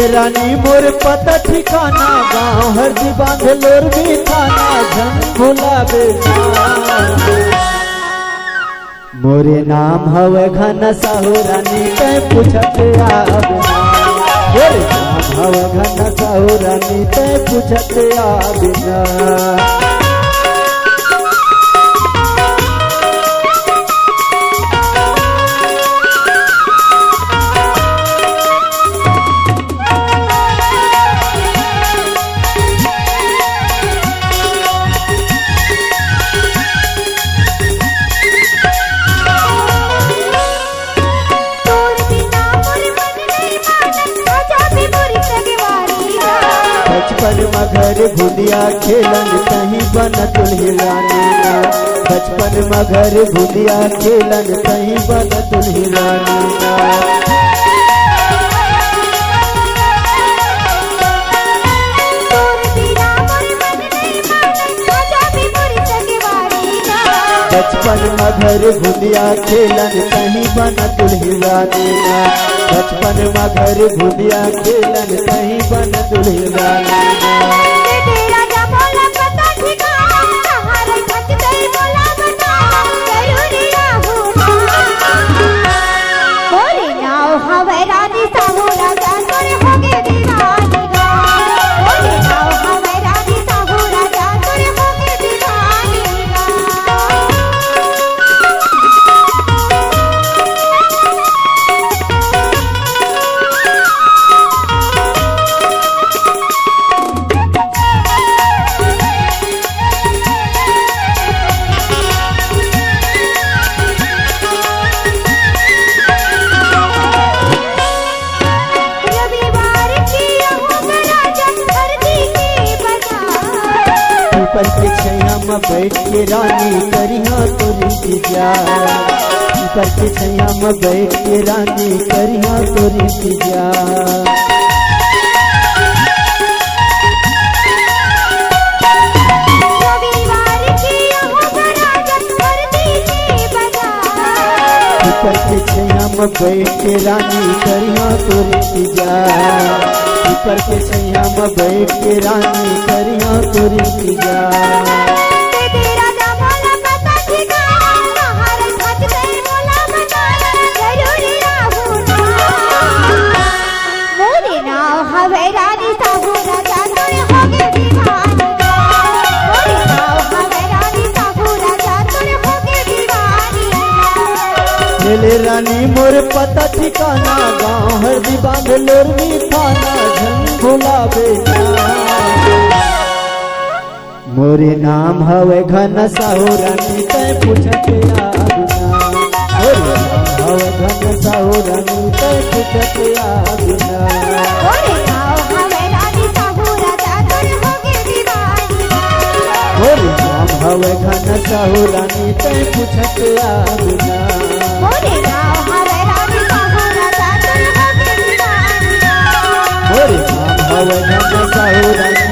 मिले रानी मोर पता ठिकाना गाँव हरदी बांध लोर भी थाना झन भुलावे मोरे नाम हवे घन साहू रानी तै पूछत आबिना मोरे नाम हवे घन साहू रानी तै पूछत आबिना बचपन मगर भुलिया खेलन कहीं बन दुल्हिरानी बचपन मगर भुलिया खेलन कहीं बन दुल्हिरानी बचपन मगर भुलिया खेलन कहीं बन दुल्हिरानी बचपन मगर भुलिया खेलन कहीं बन दुल्हिरानी पीपल के छैया में बैठ के रानी करिया तोरी इंतजार पीपल के छैया में बैठ के रानी करिया तोरी इंतजार पीपल के छैया में बैठ के रानी करिया तोरी इंतजार पीपल के छैया में बैठ के रानी करिया तोरी इंतजार मिले रानी मोर पता ठिकाना गाँव हरदी बांध लोरमी थाना झन भुलावे मोरे नाम हवे घन साहू रानी तै पूछत आबिना मोरे नाम हवे घन साहू रानी तै पूछत आबिना मोरे नाम हवे घन साहू रानी तै पूछत आबिना मोरे नाम हवे घन साहू रानी